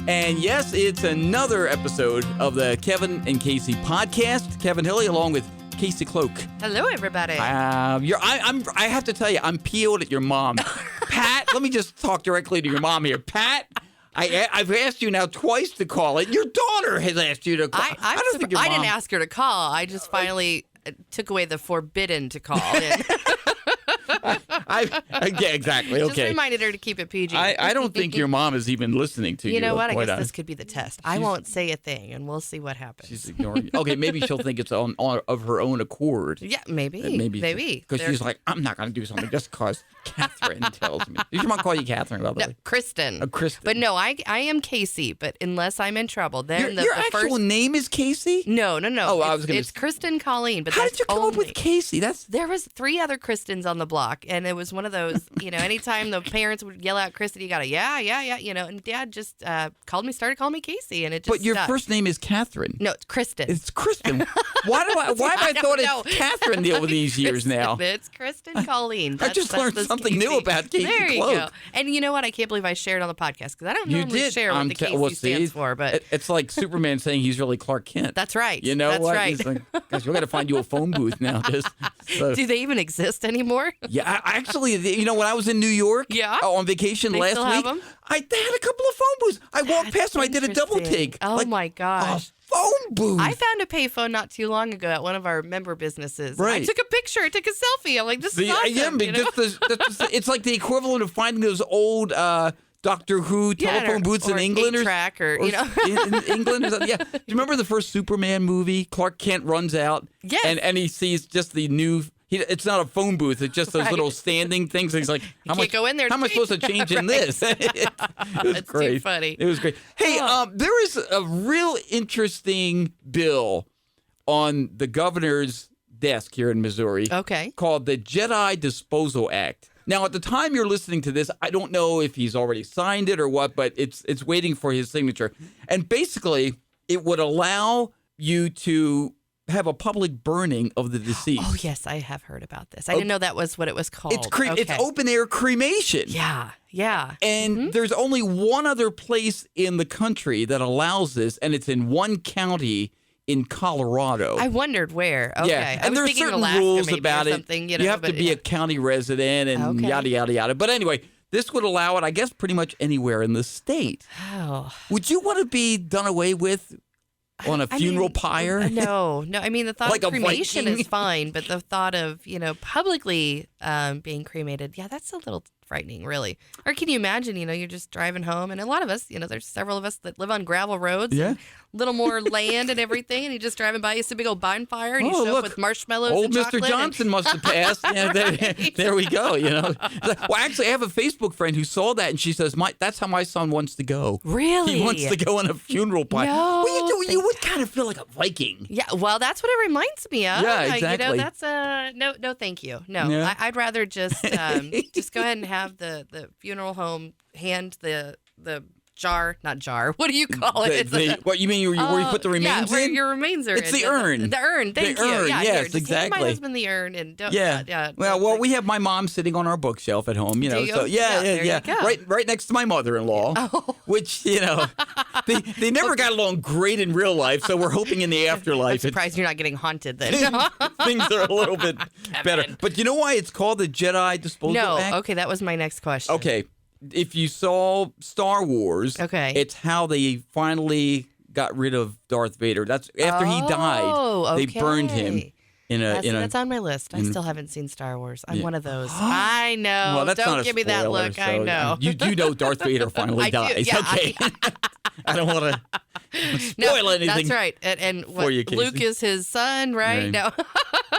And yes, it's another episode of the Kevin and Casey podcast. Kevin Hilly along with Casey Cloak. Hello, everybody. I have to tell you, I'm peeled at your mom. Pat, let me just talk directly to your mom here. Pat, I've asked you now twice to call it. Your daughter has asked you to call. I didn't ask her to call. I just finally took away the forbidden to call. Yeah, exactly. Okay. Just reminded her to keep it PG. I don't think your mom is even listening to you. You know what? I guess this could be the test. I won't say a thing, and we'll see what happens. She's ignoring you. Okay, maybe she'll think it's of her own accord. Yeah, maybe. Because she's like, I'm not going to do something just because Catherine tells me. Did your mom call you Catherine, by the way? Kristen. Kristen. But no, I am Casey, but unless I'm in trouble, then your actual name is Casey? No. Oh, it's Kristen Colleen, but how did you come up with Casey? There was 3 other Kristens on the block, and it was one of those, anytime the parents would yell out Kristen, you got to, yeah, and Dad just started calling me Casey, and it just But your stuck. first name is Catherine. No, it's Kristen. It's Kristen. Why have I thought it's Catherine over these years now? It's Kristen Colleen. I just learned something new about Casey There you Cloak. go. And you know what? I can't believe I shared on the podcast, because I don't normally share what the Casey stands for. But it's like Superman saying he's really Clark Kent. That's right. You know That's what? right. He's like, gosh, we got to find you a phone booth now. Do they even exist anymore? Yeah, actually, when I was in New York on vacation they last still week, have them? I had a couple of phone booths. I walked past them. I did a double take. Oh, my gosh. A phone booth. I found a payphone not too long ago at one of our member businesses. Right. I took a picture. I took a selfie. I'm like, this is awesome. Yeah, it's like the equivalent of finding those old Doctor Who telephone booths in England. Track or in England. Or something. Yeah. Do you remember the first Superman movie? Clark Kent runs out. Yes. And he sees just the new... It's not a phone booth. It's just those little standing things. And he's like, how much am I supposed to change in this? It was great. Too funny. It was great. Hey, there is a real interesting bill on the governor's desk here in Missouri. Okay. Called the Jedi Disposal Act. Now, at the time you're listening to this, I don't know if he's already signed it or what, but it's waiting for his signature. And basically, it would allow you to have a public burning of the deceased. Oh, yes, I have heard about this. I didn't know that was what it was called. It's open air cremation. Yeah. And there's only one other place in the country that allows this, and it's in one county in Colorado. I wondered where. Okay. Yeah, and there are certain rules about it. You have to be a county resident and yada, yada, yada. But anyway, this would allow it, I guess, pretty much anywhere in the state. Oh. Would you want to be done away with on a funeral pyre? No. I mean, the thought Like of a cremation Viking? is fine, but the thought of, publicly being cremated, that's a little frightening, really. Or can you imagine, you're just driving home, and a lot of us, there's several of us that live on gravel roads, Yeah. little more land and everything, and you're just driving by, you see a big old bonfire, and you show up with marshmallows Old and Mr. chocolate. Johnson must have passed. Yeah, there we go. Well, actually, I have a Facebook friend who saw that, and she says, that's how my son wants to go. Really? He wants to go on a funeral pyre. No, well, you would kind of feel like a Viking. Yeah, well, that's what it reminds me of. Yeah, exactly. That's no, thank you. No, Yeah. I'd rather just go ahead and have the funeral home hand the jar, not jar. What do you call it? What you mean? Where you put the remains where in? your remains are. It's the urn. The urn. Thank you. Urn, Yeah, yes, here, just exactly. Hand my husband the urn and don't. Yeah. Well, we have my mom sitting on our bookshelf at home. Do you? So There you go. Right next to my mother-in-law. Oh. Which they never got along great in real life. So we're hoping in the afterlife. I'm surprised you're not getting haunted then. Things are a little bit better. But you know why it's called the Jedi Disposal Act? No. Okay, that was my next question. Okay. If you saw Star Wars, it's how they finally got rid of Darth Vader. That's after he died. They burned him that's on my list. I still haven't seen Star Wars. I'm one of those. I know. Well, that's Don't not a give me that spoiler, look. so I know. You know Darth Vader finally I do, dies. yeah, Okay. I don't want to spoil anything. That's right. And for you, Casey. Luke is his son, right? No.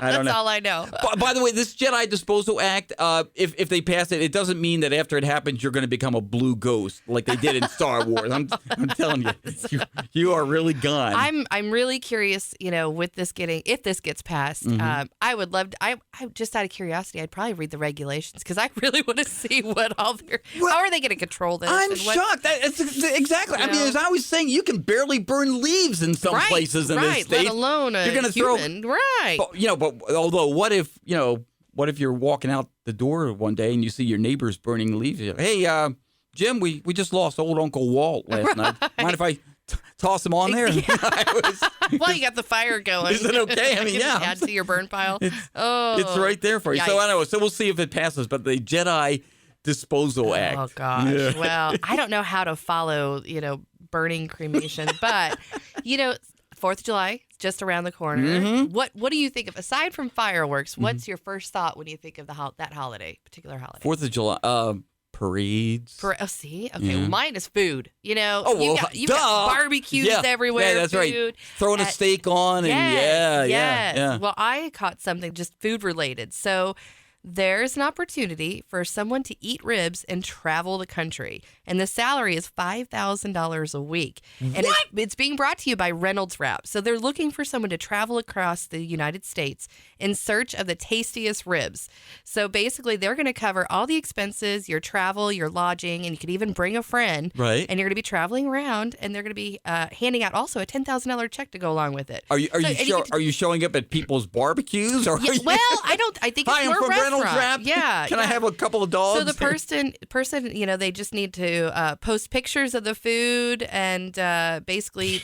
That's all I know. By the way, this Jedi Disposal Act, if they pass it, it doesn't mean that after it happens, you're going to become a blue ghost like they did in Star Wars. I'm telling you, you are really gone. I'm really curious, with this if this gets passed, I would love to, I just out of curiosity, I'd probably read the regulations because I really want to see what how are they going to control this? I'm shocked. That's exactly. I mean, as I was saying, you can barely burn leaves in some places in this state. Let alone a human. Right. But although, what if you're walking out the door one day and you see your neighbors burning leaves? You're like, hey, Jim, we just lost old Uncle Walt last night. Mind if I toss him on there? Well, you got the fire going. Is it okay? I mean, yeah. Add to your burn pile. It's right there for you. Yikes. So I don't know. So we'll see if it passes. But the Jedi Disposal Act. Oh gosh. Yeah. Well, I don't know how to follow, burning cremation, but 4th of July just around the corner. Mm-hmm. What do you think of, aside from fireworks? What's your first thought when you think of that particular holiday? 4th of July. Parades. See, okay. Yeah. Well, mine is food. You duh. got barbecues everywhere. Yeah, that's food. right. Throwing a steak on, and Yes. yeah. Well, I caught something just food related. So there's an opportunity for someone to eat ribs and travel the country. And the salary is $5,000 a week. And it's being brought to you by Reynolds Wrap. So they're looking for someone to travel across the United States in search of the tastiest ribs. So basically, they're going to cover all the expenses, your travel, your lodging, and you could even bring a friend. Right. And you're going to be traveling around, and they're going to be handing out also a $10,000 check to go along with it. Are you showing up at people's barbecues? Or Well, I think it's Hi, I'm more from restaurant. Reynolds Wrap. Yeah. Can I have a couple of dogs? So the person, they just need to post pictures of the food and basically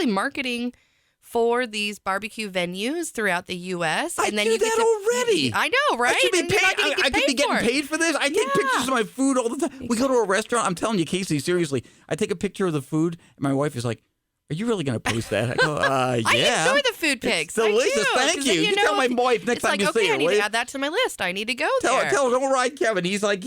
marketing for these barbecue venues throughout the U.S. I and then do you get that already. I know, right? I should be And you're not gonna paid. I could be getting paid for this. I take pictures of my food all the time. We go to a restaurant. I'm telling you, Casey, seriously. I take a picture of the food, and my wife is like, "Are you really going to post that?" I go, yeah. I enjoy the food pics. It's delicious. I do, Thank you. You tell my wife next time you see her. I need to add that to my list. I need to go Tell there. her, don't ride Kevin. He's like,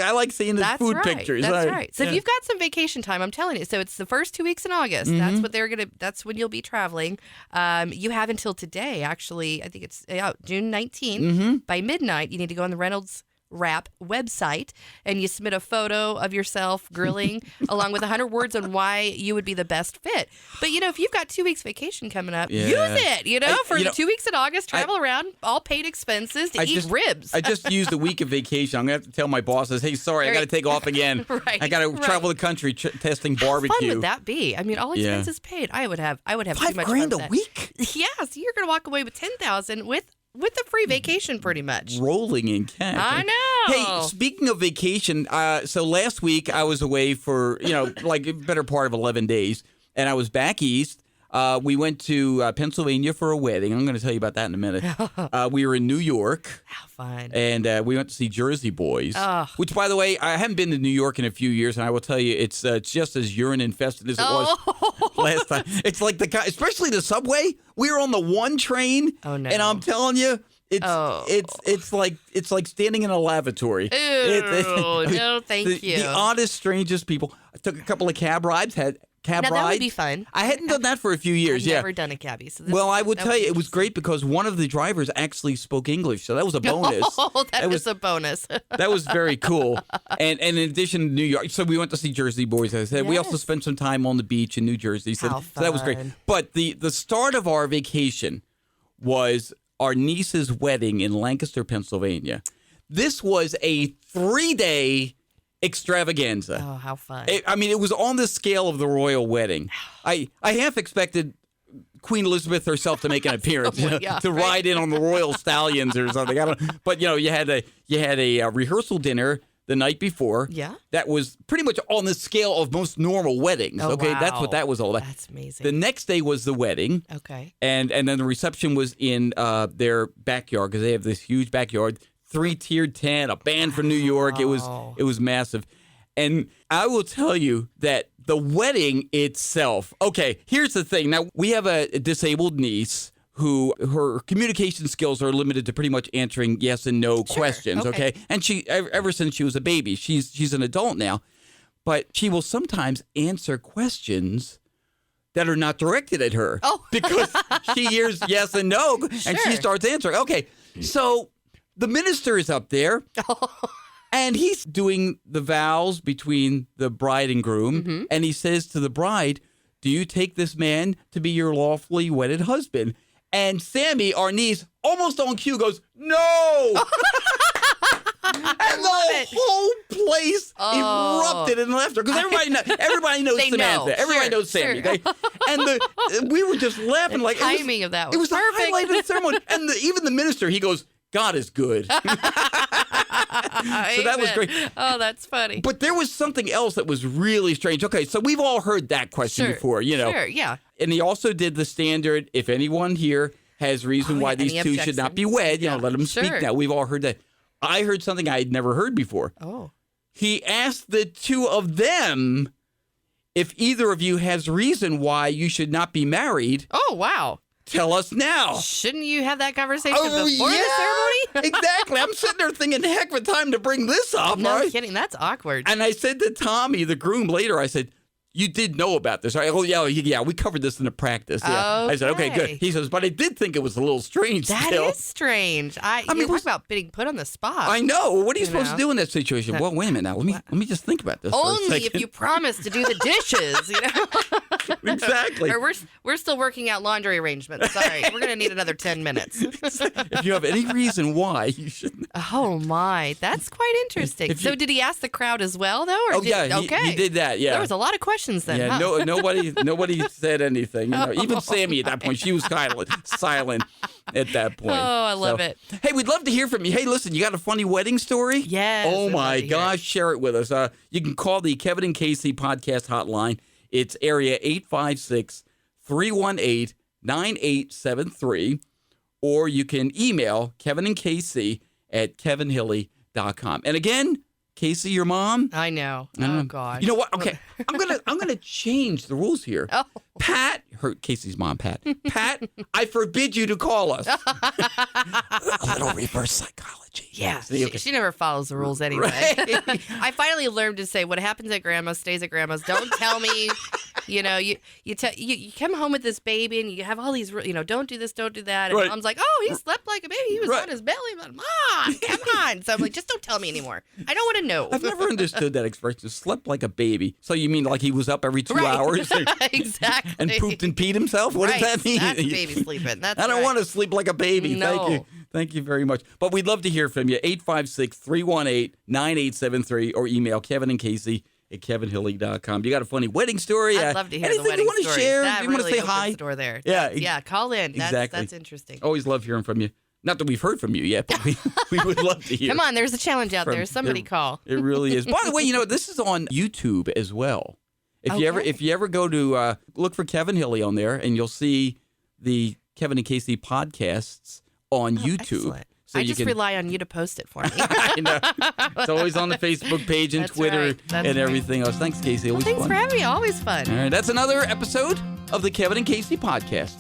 I like seeing his food pictures. That's right. So if you've got some vacation time, I'm telling you. So it's the first 2 weeks in August. Mm-hmm. That's when you'll be traveling. You have until today, actually. I think it's June 19th. Mm-hmm. By midnight, you need to go on the Reynolds Wrap website and you submit a photo of yourself grilling along with 100 words on why you would be the best fit. But if you've got 2 weeks vacation coming up, use it, for the 2 weeks in August, travel around, all paid expenses to eat ribs. I just used a week of vacation. I'm going to have to tell my bosses, hey, sorry, I got to take off again. Right, I got to travel the country testing barbecue. How fun would that be? I mean, all expenses paid. I would have too much fun with $5,000 that. a week? Yeah, so you're going to walk away with $10,000 with a free vacation, pretty much. Rolling in cash. I know. Hey, speaking of vacation, so last week I was away for, like a better part of 11 days, and I was back east. We went to Pennsylvania for a wedding. I'm going to tell you about that in a minute. We were in New York. How fun. And we went to see Jersey Boys, which, by the way, I haven't been to New York in a few years, and I will tell you, it's just as urine infested as it was last time. It's like especially the subway. We were on the one train, and I'm telling you, it's like standing in a lavatory. No, thank you. The oddest, strangest people. I took a couple of cab rides. That would be fun. I hadn't done that for a few years. I've never done a cabbie. So I would tell you, it was great because one of the drivers actually spoke English, so that was a bonus. That was a bonus. That was very cool. And in addition to New York, so we went to see Jersey Boys, as I said. We also spent some time on the beach in New Jersey, so that was great. But the start of our vacation was our niece's wedding in Lancaster, Pennsylvania. This was a 3-day extravaganza. Oh, how fun. It was on the scale of the royal wedding. I half expected Queen Elizabeth herself to make an appearance, to ride in on the royal stallions or something. But you had a rehearsal dinner the night before. Yeah. That was pretty much on the scale of most normal weddings. Oh, okay, wow. that's what that was all about. That's amazing. The next day was the wedding. Okay. And then the reception was in their backyard because they have this huge backyard. 3-tiered tent, a band from New York. It was massive. And I will tell you that the wedding itself, okay, here's the thing. Now, we have a disabled niece who her communication skills are limited to pretty much answering yes and no questions, okay? And she, ever since she was a baby, she's an adult now, but she will sometimes answer questions that are not directed at her because she hears yes and no, and she starts answering. Okay, so the minister is up there, and he's doing the vows between the bride and groom, and he says to the bride, do you take this man to be your lawfully wedded husband? And Sammy, our niece, almost on cue goes, no! And the whole place erupted in laughter because everybody knows Samantha. Everybody knows Sammy. Okay? And we were just laughing the like timing of that was it was perfect. the highlight of the ceremony. And even the minister, he goes, God is good. So that was great. Oh, that's funny. But there was something else that was really strange. Okay, so we've all heard that question before, Sure, yeah. And he also did the standard, if anyone here has reason why these two should not be wed, let them speak now. We've all heard that. I heard something I had never heard before. Oh. He asked the two of them if either of you has reason why you should not be married. Oh, wow. Tell us now. Shouldn't you have that conversation before the ceremony? Exactly. I'm sitting there thinking, heck of a time to bring this up. No kidding. That's awkward. And I said to Tommy, the groom, later, I said, you did know about this, right? Oh, yeah, we covered this in the practice. Yeah. Okay. I said, okay, good. He says, but I did think it was a little strange That still. is strange. You're talking about being put on the spot. I know. What are you supposed to do in that situation? Well, wait a minute now. Let me just think about this for a Only second. if you promise to do the dishes, Exactly. Or we're still working out laundry arrangements. Sorry, we're going to need another 10 minutes. If you have any reason why you shouldn't. Oh, my. That's quite interesting. So did he ask the crowd as well, though? Or He did that, yeah. There was a lot of questions then, Yeah, huh? nobody said anything. Even Sammy at that point, she was silent at that point. Oh, I love it. Hey, we'd love to hear from you. Hey, listen, you got a funny wedding story? Yes. Oh I'd my love to hear gosh, it. share it with us. You can call the Kevin and Casey podcast hotline. It's area 856-318-9873, or you can email Kevin and Casey at kevinhilly.com. And again, Casey, your mom. I know. Oh, God. You know what? Okay, I'm gonna change the rules here. Oh. Pat, Casey's mom, Pat, I forbid you to call us. A little reverse psychology. Yeah, See, okay. she never follows the rules anyway. Right. I finally learned to say what happens at grandma's stays at grandma's. Don't tell me. You come home with this baby and you have all these, don't do this, don't do that. And Right. Mom's like, oh, he slept like a baby. He was Right. on his belly. I'm like, Mom, come on. So I'm like, just don't tell me anymore. I don't want to know. I've never understood that expression. Slept like a baby. So you mean like he was up every 2 Right. hours Exactly. and pooped and peed himself? What Right. does that mean? That's baby sleeping. That's I don't right. want to sleep like a baby. No. Thank you very much. But we'd love to hear from you. 856-318-9873 or email Kevin and Casey at kevinhilly.com. You got a funny wedding story? I'd love to hear anything the wedding you want to story. share? That you want to really say hi? opens the door there. Yeah. Yeah, call in. Exactly. That's interesting. Always love hearing from you. Not that we've heard from you yet, but we would love to hear. Come on, there's a challenge out there. Somebody it, call. It really is. By the way, this is on YouTube as well. If you ever go to look for Kevin Hilly on there, and you'll see the Kevin and Casey podcasts on YouTube. Excellent. So I you just can, rely on you to post it for me. I know. It's always on the Facebook page and That's Twitter right. That's and right. everything else. Thanks, Casey. Always Thanks fun. for having me. Always fun. All right, that's another episode of the Kevin and Casey podcast.